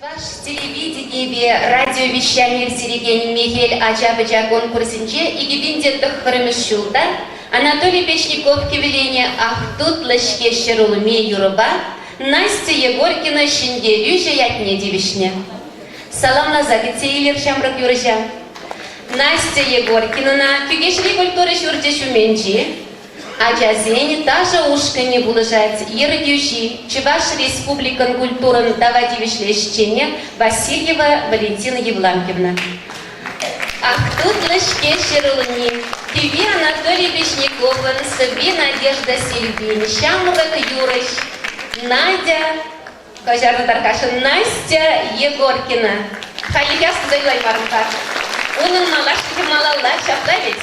Чуваш телевидение радиовещание Сиреген Михель Ачабыча конкурсинче игибинде хырымышулда Анатолий Печников кивеление Ахтут Лашке Шерулме Юруба Настя Егоркина Шинделю Жаятне Девишне. Салам на загицейлер шамрак юрыжа. Настя Егоркина на кюгешли культуры шурче шуменчи. Ачазень даже ушка не булыжать ерыдюши Чуваш Республикан культуран давадивишлещения Васильева Валентина Евлампьевна. Ах тут лышке шерулни, тебе Анатолий Печникован, себе Надежда Сильвин, Шамрак Юрыш, Надя, Кожарна Таркашин, Настя Егоркина. Халикас дайлай мармка. Унын малашки малалла шапла ведь.